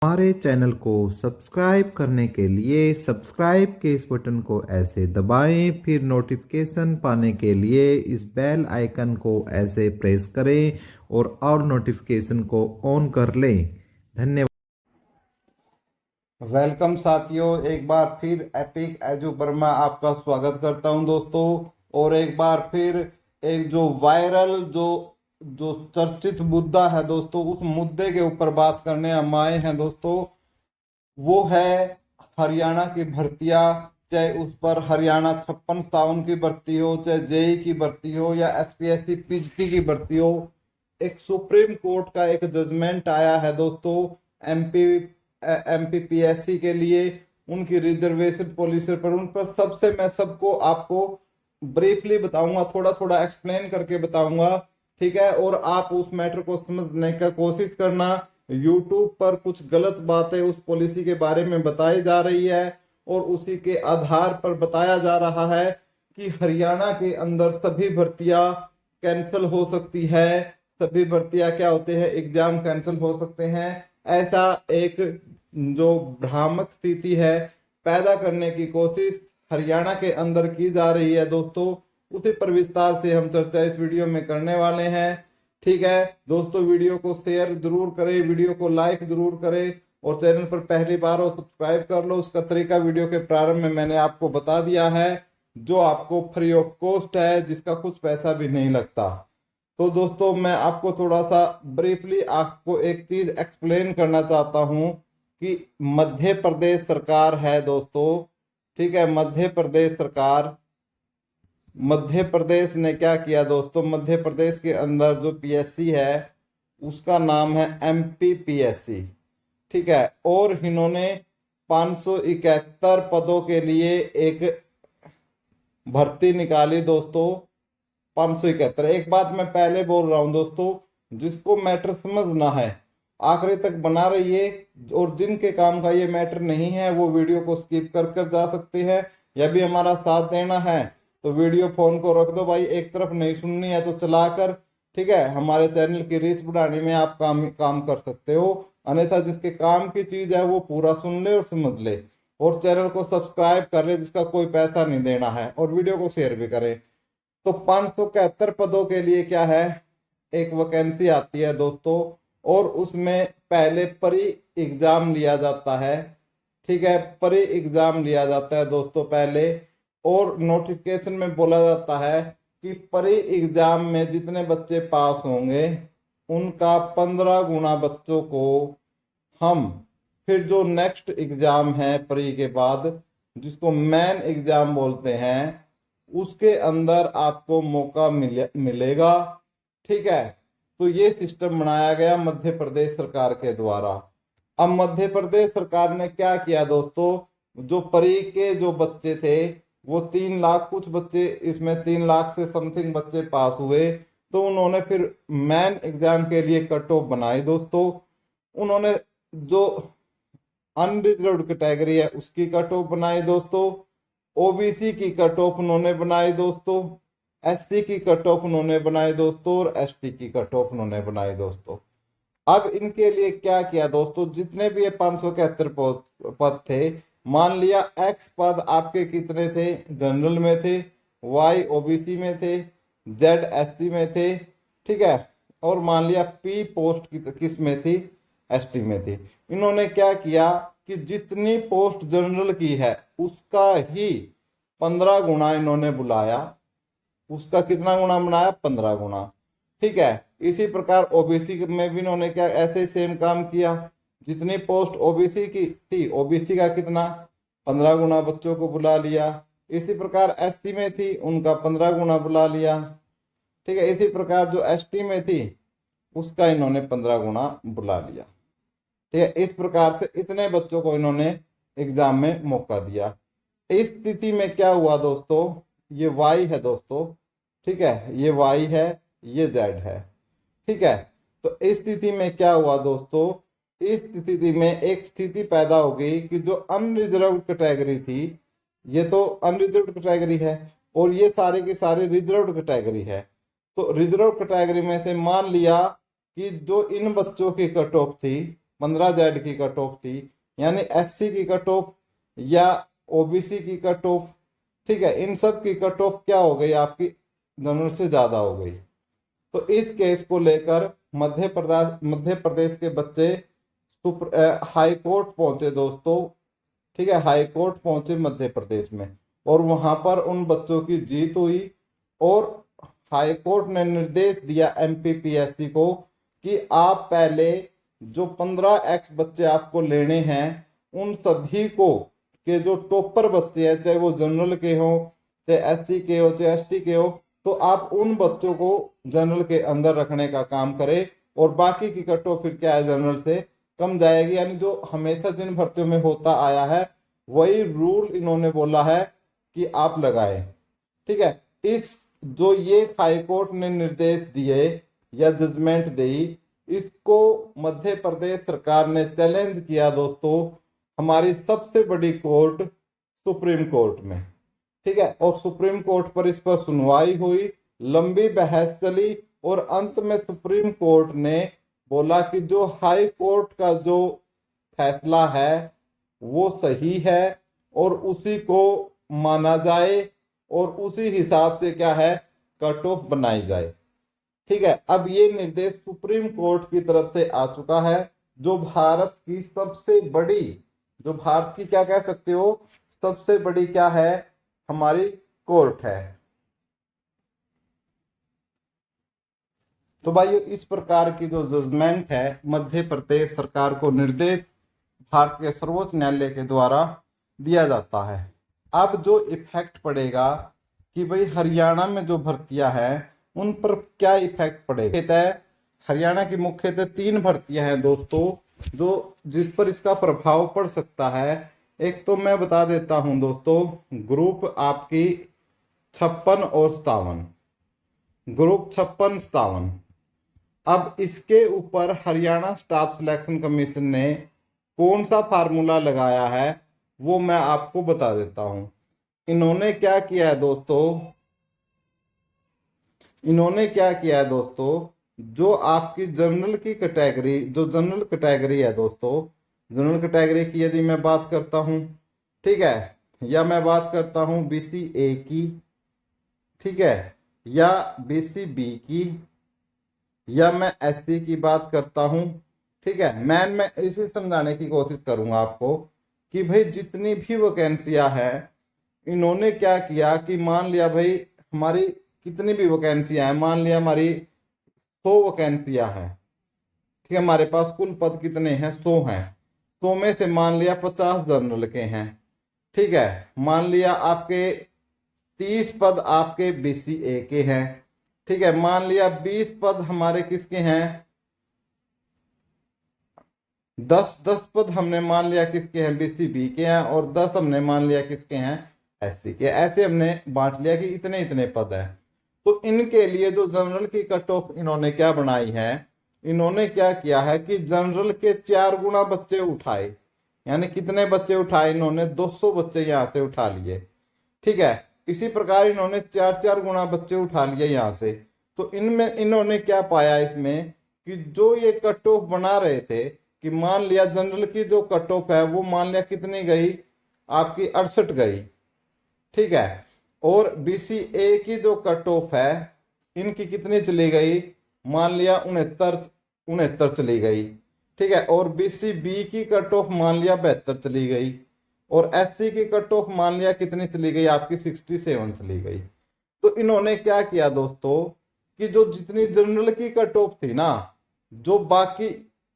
हमारे चैनल को सब्सक्राइब करने के लिए सब्सक्राइब के इस बटन को ऐसे दबाएं, फिर नोटिफिकेशन पाने के लिए इस बेल आइकन को ऐसे प्रेस करें और नोटिफिकेशन को ऑन कर लें। धन्यवाद। वेलकम साथियों, एक बार फिर एपिक एजू पर मैं आपका स्वागत करता हूं दोस्तों। और एक बार फिर एक जो वायरल जो जो चर्चित मुद्दा है दोस्तों, उस मुद्दे के ऊपर बात करने हम आए हैं दोस्तों। वो है हरियाणा की भर्तियां। चाहे उस पर हरियाणा 56-57 की भर्ती हो, चाहे जेई की भर्ती हो या एसपीएससी पीजीटी की भर्ती हो, एक सुप्रीम कोर्ट का एक जजमेंट आया है दोस्तों एमपीपीएससी के लिए, उनकी रिजर्वेशन पॉलिसी पर। उन पर सबसे मैं सबको आपको ब्रीफली बताऊंगा, थोड़ा थोड़ा एक्सप्लेन करके बताऊंगा, ठीक है। और आप उस मैटर को समझने का कोशिश करना। यूट्यूब पर कुछ गलत बातें उस पॉलिसी के बारे में बताई जा रही है और उसी के आधार पर बताया जा रहा है कि हरियाणा के अंदर सभी भर्तियां कैंसिल हो सकती है। सभी भर्तियां क्या होते हैं, एग्जाम कैंसिल हो सकते हैं। ऐसा एक जो भ्रामक स्थिति है पैदा करने की कोशिश हरियाणा के अंदर की जा रही है दोस्तों। उसी पर विस्तार से हम चर्चा इस वीडियो में करने वाले हैं, ठीक है दोस्तों। वीडियो को शेयर जरूर करें, वीडियो को लाइक जरूर करें और चैनल पर पहली बार हो सब्सक्राइब कर लो। उसका तरीका वीडियो के प्रारंभ में मैंने आपको बता दिया है, जो आपको फ्री ऑफ कॉस्ट है, जिसका कुछ पैसा भी नहीं लगता। तो दोस्तों मैं आपको थोड़ा सा ब्रीफली आपको एक चीज एक्सप्लेन करना चाहता हूं कि मध्य प्रदेश सरकार है दोस्तों, ठीक है। मध्य प्रदेश ने क्या किया दोस्तों, मध्य प्रदेश के अंदर जो पीएससी है उसका नाम है एमपीपीएससी, ठीक है। और इन्होंने 571 पदों के लिए एक भर्ती निकाली दोस्तों। 571। एक बात मैं पहले बोल रहा हूं दोस्तों, जिसको मैटर समझना है आखिरी तक बना रहिए, और जिनके काम का ये मैटर नहीं है वो वीडियो को स्किप कर कर जा सकते हैं। या भी हमारा साथ देना है तो वीडियो फोन को रख दो भाई, एक तरफ नहीं सुननी है तो चलाकर, ठीक है। हमारे चैनल की रीच बढ़ाने में आप काम कर सकते हो। अन्यथा जिसके काम की चीज है वो पूरा सुन ले और समझ ले, और चैनल को सब्सक्राइब कर ले, जिसका कोई पैसा नहीं देना है, और वीडियो को शेयर भी करें। तो 571 पदों के लिए क्या है, एक वैकेंसी आती है दोस्तों, और उसमें पहले प्री एग्जाम लिया जाता है, ठीक है। प्री एग्जाम लिया जाता है दोस्तों पहले, और नोटिफिकेशन में बोला जाता है कि प्री एग्जाम में जितने बच्चे पास होंगे उनका 15 गुना बच्चों को हम फिर जो नेक्स्ट एग्जाम है प्री के बाद, जिसको मेन एग्जाम बोलते हैं, उसके अंदर आपको मौका मिलेगा, ठीक है। तो ये सिस्टम बनाया गया मध्य प्रदेश सरकार के द्वारा। अब मध्य प्रदेश सरकार ने क्या किया दोस्तों, जो प्री के जो बच्चे थे वो 3 लाख कुछ बच्चे, इसमें 3 लाख से समथिंग बच्चे पास हुए, तो उन्होंने फिर मेन एग्जाम के लिए कट ऑफ बनाई दोस्तों। उन्होंने जो अनरिजर्व्ड कैटेगरी है उसकी कट ऑफ बनाई दोस्तों, ओबीसी की कट ऑफ उन्होंने बनाई दोस्तों, एससी की कट ऑफ उन्होंने बनाई दोस्तों, और एसटी की कट ऑफ उन्होंने बनाई दोस्तों। अब इनके लिए क्या किया दोस्तों, जितने भी ये 571 पद थे, मान लिया एक्स पद आपके कितने थे, जनरल में थे, वाई ओबीसी में थे, जेड एससी में थे, ठीक है। और मान लिया पी पोस्ट किस में थी, एसटी में थी। इन्होंने क्या किया कि जितनी पोस्ट जनरल की है उसका ही 15 गुना इन्होंने बुलाया, उसका कितना गुना बनाया, 15 गुना, ठीक है। इसी प्रकार ओबीसी में भी इन्होंने क्या ऐसे ही सेम काम किया, जितनी पोस्ट ओबीसी की थी ओबीसी का कितना 15 गुना बच्चों को बुला लिया। इसी प्रकार एससी में थी उनका 15 गुना बुला लिया, ठीक है। इसी प्रकार जो एसटी में थी उसका इन्होंने 15 गुना बुला लिया, ठीक है। इस प्रकार से इतने बच्चों को इन्होंने एग्जाम में मौका दिया। इस स्थिति में क्या हुआ दोस्तों, ये वाई है दोस्तों, ठीक है, ये वाई है, ये जेड है, ठीक है। तो इस स्थिति में क्या हुआ दोस्तों, इस स्थिति में एक स्थिति पैदा हो गई कि जो अनरिजर्व कैटेगरी थी, ये तो अनरिजर्व कैटेगरी है और ये सारे की सारी रिजर्व कैटेगरी है। तो रिजर्व कैटेगरी में से मान लिया कि जो इन बच्चों की कट ऑफ थी 15Z की कट ऑफ थी, यानी SC की कट ऑफ या OBC की कट ऑफ, ठीक है, इन सब की कट ऑफ क्या हो गई आपकी जनरल से ज्यादा हो गई। तो इस केस को लेकर मध्य प्रदेश के बच्चे हाई कोर्ट पहुंचे दोस्तों, ठीक है, हाई कोर्ट पहुंचे मध्य प्रदेश में, और वहां पर उन बच्चों की जीत हुई और हाई कोर्ट ने निर्देश दिया MPPSC को कि आप पहले जो 15X बच्चे आपको लेने हैं उन सभी को के जो टॉपर बच्चे हैं, चाहे वो जनरल के हो, चाहे SC के हो, चाहे ST के हो, तो आप उन बच्चों को जनरल के अंदर रखने का काम करें और बाकी की कट ऑफ फिर क्या है जनरल से कम जाएगी। यानी जो हमेशा जिन भर्तियों में होता आया है वही रूल इन्होंने बोला है कि आप लगाएं, ठीक है। इस जो ये हाई कोर्ट ने निर्देश दिए या जजमेंट दी, इसको मध्य प्रदेश सरकार ने चैलेंज किया दोस्तों हमारी सबसे बड़ी कोर्ट सुप्रीम कोर्ट में, ठीक है। और सुप्रीम कोर्ट पर इस पर सुनवाई हुई, लंबी बहस चली और अंत में सुप्रीम कोर्ट ने बोला कि जो हाई कोर्ट का जो फैसला है वो सही है और उसी को माना जाए और उसी हिसाब से क्या है कट ऑफ बनाई जाए, ठीक है। अब ये निर्देश सुप्रीम कोर्ट की तरफ से आ चुका है, जो भारत की सबसे बड़ी, जो भारत की क्या कह सकते हो सबसे बड़ी क्या है हमारी कोर्ट है। तो भाई इस प्रकार की जो जजमेंट है मध्य प्रदेश सरकार को निर्देश भारत के सर्वोच्च न्यायालय के द्वारा दिया जाता है। अब जो इफेक्ट पड़ेगा कि भाई हरियाणा में जो भर्तियां हैं उन पर क्या इफेक्ट पड़ेगा। हरियाणा की मुख्यतः 3 भर्तियां हैं दोस्तों जो जिस पर इसका प्रभाव पड़ सकता है। एक तो मैं बता देता हूं दोस्तों, ग्रुप आपकी 56 और 57, ग्रुप 56 57। अब इसके ऊपर हरियाणा स्टाफ सिलेक्शन कमीशन ने कौन सा फार्मूला लगाया है वो मैं आपको बता देता हूं। इन्होंने क्या किया है दोस्तों, इन्होंने क्या किया है दोस्तों, जो आपकी जनरल की कैटेगरी, जो जनरल कैटेगरी है दोस्तों, जनरल कैटेगरी की यदि मैं बात करता हूं, ठीक है, या मैं बात करता हूं BC-A की, ठीक है, या BC-B की, या मैं SC की बात करता हूं, ठीक है। मैं इसे समझाने की कोशिश करूंगा आपको कि भाई जितनी भी वैकेंसियां हैं इन्होंने क्या किया कि मान लिया भाई हमारी कितनी भी वैकेंसियां हैं, मान लिया हमारी 100 वैकेंसियां हैं, ठीक है, हमारे पास कुल पद कितने हैं 100 हैं, 100 में से मान लिया 50 जनरल के हैं, ठीक है, मान लिया आपके 30 पद आपके BC-A के हैं, ठीक है, मान लिया 20 पद हमारे किसके हैं, 10 पद हमने मान लिया किसके हैं BC-B के हैं और 10 हमने मान लिया किसके हैं SC के। ऐसे हमने बांट लिया कि इतने इतने पद हैं। तो इनके लिए जो जनरल की कट ऑफ इन्होंने क्या बनाई है, इन्होंने क्या किया है कि जनरल के 4 गुना बच्चे उठाए, यानी कितने बच्चे उठाए इन्होंने 200 बच्चे यहाँ से उठा लिए, ठीक है। इसी प्रकार इन्होंने 4 गुना बच्चे उठा लिए यहाँ से। तो इनमें इन्होंने क्या पाया इसमें कि जो ये कट ऑफ बना रहे थे कि मान लिया जनरल की जो कट ऑफ है वो मान लिया कितनी गई आपकी 68 गई, ठीक है, और BC-A की जो कट ऑफ है इनकी कितनी चली गई, मान लिया 69 चली गई, ठीक है, और BC-B की कट ऑफ मान लिया 72 चली गई और SC की कट ऑफ मान लिया कितनी चली गई आपकी 67 चली गई। तो इन्होंने क्या किया दोस्तों कि जो जितनी जनरल की कट ऑफ थी ना, जो बाकी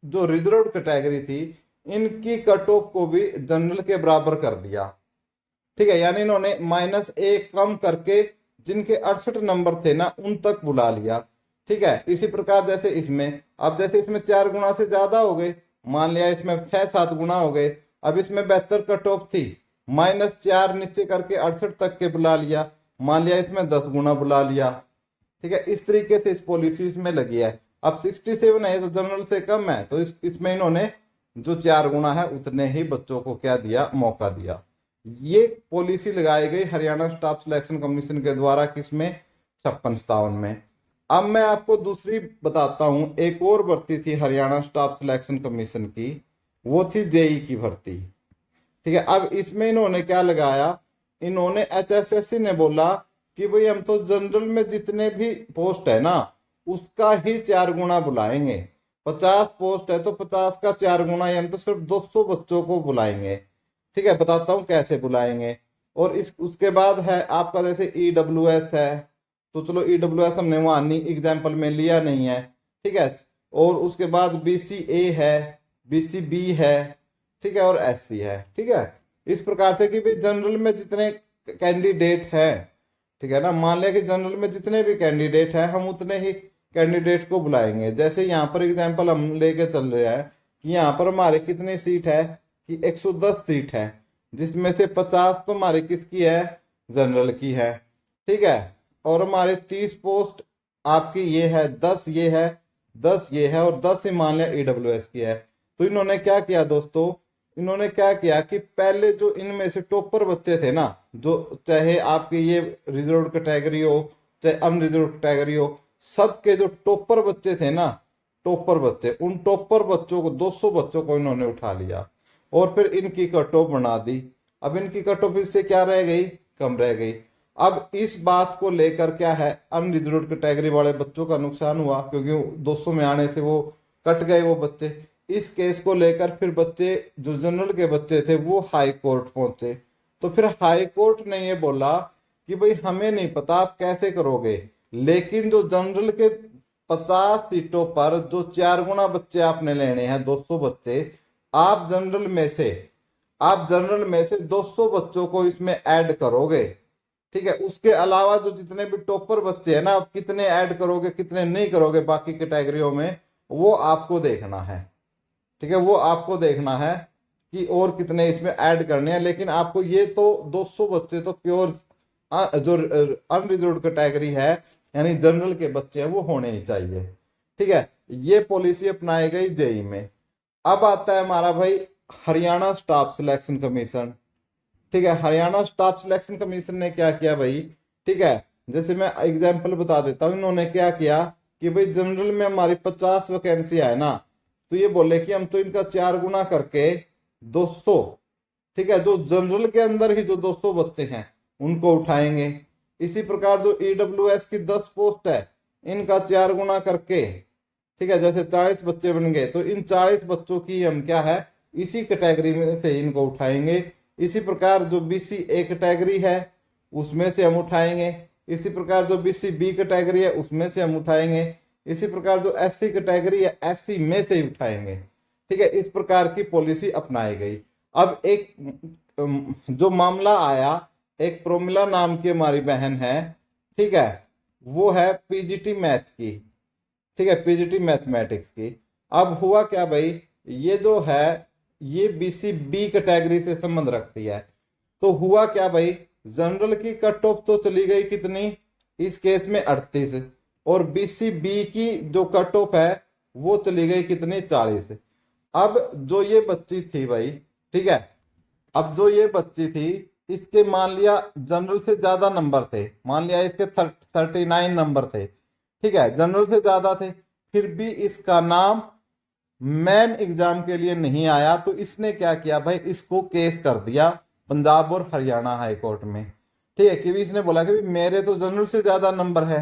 जो रिजर्व कैटेगरी थी इनकी कट ऑफ को भी जनरल के बराबर कर दिया, ठीक है, यानी इन्होंने -1 कम करके जिनके 68 नंबर थे ना उन तक बुला लिया, ठीक है। इसी प्रकार जैसे इसमें, अब जैसे इसमें 4 गुना से ज्यादा हो गए, मान लिया इसमें 6-7 गुना हो गए, अब इसमें 72 कट ऑफ थी, -4 नीचे करके 68 तक के बुला लिया, मान लिया इसमें 10 गुना बुला लिया, ठीक है। इस तरीके से इस पॉलिसी में लगी है। अब 67 है तो जनरल से कम है, तो इसमें इन्होंने जो 4 गुना है उतने ही बच्चों को क्या दिया, मौका दिया। ये पॉलिसी लगाई गई हरियाणा स्टाफ सिलेक्शन कमीशन के द्वारा, किसमें 56-57 में। अब मैं आपको दूसरी बताता हूं, एक और भर्ती थी हरियाणा स्टाफ सिलेक्शन कमीशन की, वो थी जेई की भर्ती। ठीक है, अब इसमें इन्होंने क्या लगाया, इन्होंने एचएसएससी ने बोला कि भाई हम तो जनरल में जितने भी पोस्ट है ना उसका ही 4 गुना बुलाएंगे। 50 पोस्ट है तो 50 का 4 गुना, हम तो सिर्फ 200 बच्चों को बुलाएंगे। ठीक है, बताता हूँ कैसे बुलाएंगे। और इस उसके बाद है आपका जैसे ईडब्ल्यूएस है, तो चलो ईडब्ल्यूएस हमने वहां नहीं एग्जाम्पल में लिया नहीं है। ठीक है, और उसके बाद बीसीए है, बीसीबी है, ठीक है, और एससी है। ठीक है, इस प्रकार से कि भाई जनरल में जितने कैंडिडेट हैं, ठीक है ना, मान लिया कि जनरल में जितने भी कैंडिडेट हैं हम उतने ही कैंडिडेट को बुलाएंगे। जैसे यहाँ पर एग्जाम्पल हम लेके चल रहे हैं कि यहाँ पर हमारे कितनी सीट है कि 110 सीट है, जिसमें से 50 तो हमारी किसकी है, जनरल की है। ठीक है, और हमारे 30 पोस्ट आपकी ये है, 10 ये है, 10 ये है, और 10 ही मान लिया ईडब्ल्यूएस की है। तो इन्होंने क्या किया दोस्तों, इन्होंने क्या किया कि पहले जो इनमें से टॉपर बच्चे थे ना, जो चाहे आपके ये रिजर्व कैटेगरी हो चाहे अनरिजर्व कैटेगरी हो, सबके जो टॉपर बच्चे थे ना, टॉपर बच्चे, उन टॉपर बच्चों को 200 बच्चों को इन्होंने उठा लिया और फिर इनकी कट ऑफ बना दी। अब इनकी कट ऑफ इससे क्या रह गई, कम रह गई। अब इस बात को लेकर क्या है, अनरिजर्व कैटेगरी वाले बच्चों का नुकसान हुआ क्योंकि 200 में आने से वो कट गए वो बच्चे। इस केस को लेकर फिर बच्चे जो जनरल के बच्चे थे वो हाई कोर्ट पहुंचे। तो फिर हाई कोर्ट ने ये बोला कि भाई हमें नहीं पता आप कैसे करोगे, लेकिन जो जनरल के 50 सीटों पर जो 4 गुना बच्चे आपने लेने हैं, 200 बच्चे, आप जनरल में से 200 बच्चों को इसमें ऐड करोगे। ठीक है, उसके अलावा जो जितने भी टॉपर बच्चे हैं ना, आप कितने ऐड करोगे कितने नहीं करोगे बाकी कैटेगरियों में, वो आपको देखना है। ठीक है, वो आपको देखना है कि और कितने इसमें ऐड करने हैं। लेकिन आपको ये तो 200 बच्चे तो प्योर जो अनरिजर्व कैटेगरी है यानी जनरल के बच्चे हैं वो होने ही चाहिए। ठीक है, ये पॉलिसी अपनाई गई जेई में। अब आता है हमारा भाई हरियाणा स्टाफ सिलेक्शन कमीशन। ठीक है, हरियाणा स्टाफ सिलेक्शन कमीशन ने क्या किया भाई, ठीक है, जैसे मैं एग्जाम्पल बता देता हूँ। इन्होंने क्या किया कि भाई जनरल में हमारी 50 वैकेंसी है ना, तो ये बोले कि हम तो इनका 4 गुना करके 200, ठीक है, जो जनरल के अंदर ही जो 200 बच्चे हैं उनको उठाएंगे। इसी प्रकार जो ईडब्ल्यूएस की 10 पोस्ट है इनका 4 गुना करके, ठीक है, जैसे 40 बच्चे बन गए तो इन 40 बच्चों की हम क्या है इसी कैटेगरी में से इनको उठाएंगे। इसी प्रकार जो बीसी ए कैटेगरी है उसमें से हम उठाएंगे। इसी प्रकार जो बीसी बी कैटेगरी है उसमें से हम उठाएंगे। इसी प्रकार जो एससी कैटेगरी है एससी में से ही उठाएंगे। ठीक है, इस प्रकार की पॉलिसी अपनाई गई। अब एक जो मामला आया, एक प्रोमिला नाम की हमारी बहन है, ठीक है, वो है पीजीटी मैथ की, ठीक है, पीजीटी मैथमेटिक्स की। अब हुआ क्या भाई, ये जो है ये बीसी बी कैटेगरी से संबंध रखती है। तो हुआ क्या भाई, जनरल की कट ऑफ तो चली गई कितनी, इस केस में 38, और बीसी बी की जो कट ऑफ है वो चली गई कितनी, 40। अब जो ये बच्ची थी भाई, ठीक है, अब जो ये बच्ची थी इसके मान लिया जनरल से ज्यादा नंबर थे, मान लिया इसके 39 नंबर थे, ठीक है, जनरल से ज्यादा थे, फिर भी इसका नाम मेन एग्जाम के लिए नहीं आया। तो इसने क्या किया भाई, इसको केस कर दिया पंजाब और हरियाणा हाई कोर्ट में। ठीक है, कि इसने बोला कि मेरे तो जनरल से ज्यादा नंबर है,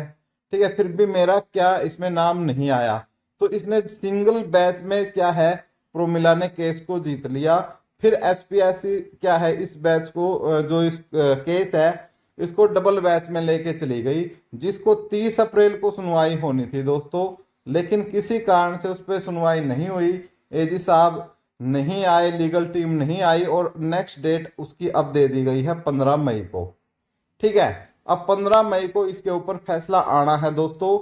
ठीक है, फिर भी मेरा क्या इसमें नाम नहीं आया। तो इसने सिंगल बैच में क्या है प्रोमिला ने केस को जीत लिया। फिर एचपीएससी क्या है इस बैच को जो इस केस है इसको डबल बैच में लेके चली गई, जिसको 30 अप्रैल को सुनवाई होनी थी दोस्तों, लेकिन किसी कारण से उस पर सुनवाई नहीं हुई। एजी साहब नहीं आए, लीगल टीम नहीं आई, और नेक्स्ट डेट उसकी अब दे दी गई है 15 मई को। ठीक है, अब 15 मई को इसके ऊपर फैसला आना है दोस्तों।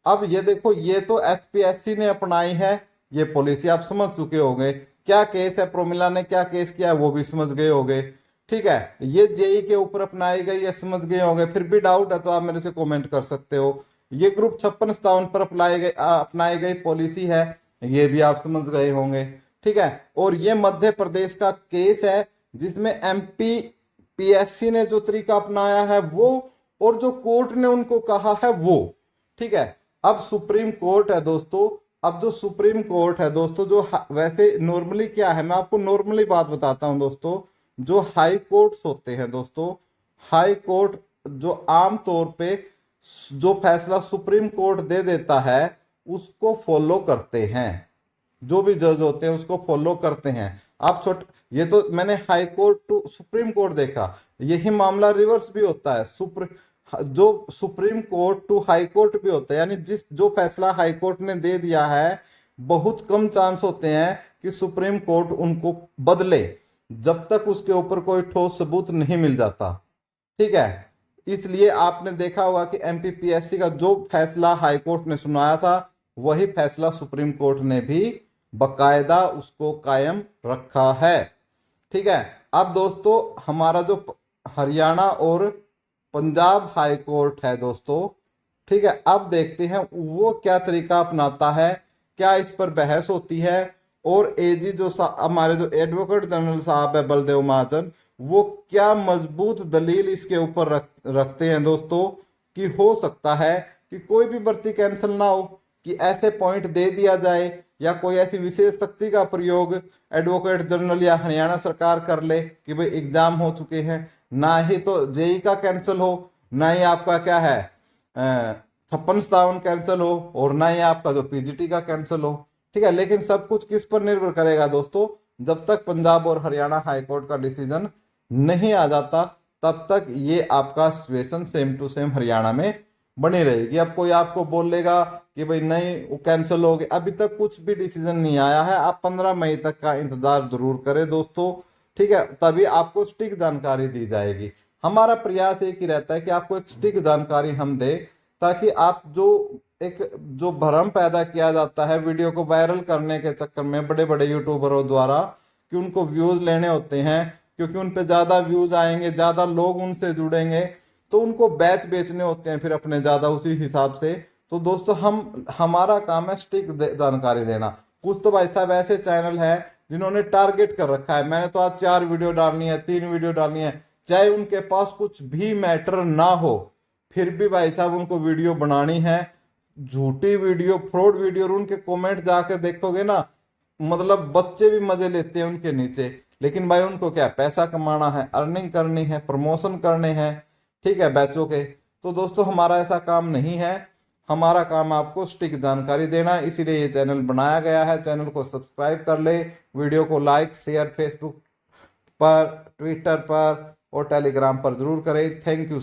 अब ये देखो, ये तो एचपीएससी ने अपनाई है ये पॉलिसी, आप समझ चुके होंगे क्या केस है, प्रोमिला ने क्या केस किया है वो भी समझ गए होंगे। ठीक है, ये जेई के ऊपर अपनाई गई है, समझ गए होंगे। फिर भी डाउट है तो आप मेरे से कमेंट कर सकते हो। ये ग्रुप 56-57 पर अपनाई गई पॉलिसी है, ये भी आप समझ गए होंगे। ठीक है, और ये मध्य प्रदेश का केस है जिसमें एमपी पीएससी ने जो तरीका अपनाया है वो, और जो कोर्ट ने उनको कहा है वो। ठीक है, अब सुप्रीम कोर्ट है दोस्तों, अब जो सुप्रीम कोर्ट है दोस्तों, जो वैसे नॉर्मली क्या है, मैं आपको नॉर्मली बात बताता हूं दोस्तों, जो हाई कोर्ट्स होते हैं दोस्तों, हाई कोर्ट जो आम तौर पे जो फैसला सुप्रीम कोर्ट दे देता है उसको फॉलो करते हैं, जो भी जज होते हैं उसको फॉलो करते हैं। आप ये तो मैंने high court to supreme court देखा, यही मामला रिवर्स भी होता है, जो supreme court to high court भी होता है, यानी जो फैसला हाई कोर्ट ने दे दिया है बहुत कम चांस होते हैं कि सुप्रीम कोर्ट उनको बदले, जब तक उसके ऊपर कोई ठोस सबूत नहीं मिल जाता। ठीक है, इसलिए आपने देखा होगा कि एमपीपीएससी का जो फैसला हाई कोर्ट ने सुनाया था वही फैसला सुप्रीम कोर्ट ने भी बकायदा उसको कायम रखा है। ठीक है, अब दोस्तों हमारा जो हरियाणा और पंजाब हाई कोर्ट है दोस्तों, ठीक है, अब देखते हैं वो क्या तरीका अपनाता है, क्या इस पर बहस होती है, और एजी जो हमारे जो एडवोकेट जनरल साहब है बलदेव महाजन, वो क्या मजबूत दलील इसके ऊपर रखते हैं दोस्तों कि हो सकता है कि कोई भी भर्ती कैंसिल ना हो, कि ऐसे पॉइंट दे दिया जाए या कोई ऐसी विशेष शक्ति का प्रयोग एडवोकेट जनरल या हरियाणा सरकार कर ले कि भाई एग्जाम हो चुके हैं, ना ही तो जेई का कैंसिल हो, ना ही आपका क्या है 56-57 कैंसिल हो, और ना ही आपका जो पीजीटी का कैंसिल हो। ठीक है, लेकिन सब कुछ किस पर निर्भर करेगा दोस्तों, जब तक पंजाब और हरियाणा हाईकोर्ट का डिसीजन नहीं आ जाता तब तक ये आपका situation same to same Haryana में बनी रहेगी। अब कोई आपको बोलेगा कि भाई नहीं वो कैंसिल हो गया, अभी तक कुछ भी डिसीजन नहीं आया है, आप 15 मई तक का इंतजार जरूर करें दोस्तों। ठीक है, तभी आपको सटीक जानकारी दी जाएगी। हमारा प्रयास एक ही रहता है कि आपको एक सटीक जानकारी हम दे, ताकि आप जो भ्रम पैदा किया जाता है वीडियो को वायरल करने के चक्कर में बड़े बड़े यूट्यूबरों द्वारा, कि उनको व्यूज लेने होते हैं, क्योंकि उन पे ज्यादा व्यूज आएंगे, ज्यादा लोग उनसे जुड़ेंगे, तो उनको बैच बेचने होते हैं फिर अपने ज्यादा उसी हिसाब से। तो दोस्तों हमारा काम है सटीक जानकारी देना। कुछ तो भाई साहब ऐसे चैनल है जिन्होंने टारगेट कर रखा है, मैंने तो आज 4 वीडियो डालनी है, 3 वीडियो डालनी है, चाहे उनके पास कुछ भी मैटर ना हो, फिर भी भाई साहब उनको वीडियो बनानी है, झूठी वीडियो, फ्रॉड वीडियो। और उनके कमेंट जाके देखोगे ना, मतलब बच्चे भी मजे लेते हैं उनके नीचे, लेकिन भाई उनको क्या पैसा कमाना है, अर्निंग करनी है, प्रमोशन करने हैं, ठीक है, बैचों के। तो दोस्तों हमारा ऐसा काम नहीं है, हमारा काम आपको सटीक जानकारी देना, इसीलिए ये चैनल बनाया गया है। चैनल को सब्सक्राइब कर ले, वीडियो को लाइक शेयर फेसबुक पर, ट्विटर पर और टेलीग्राम पर जरूर करें। Thank you.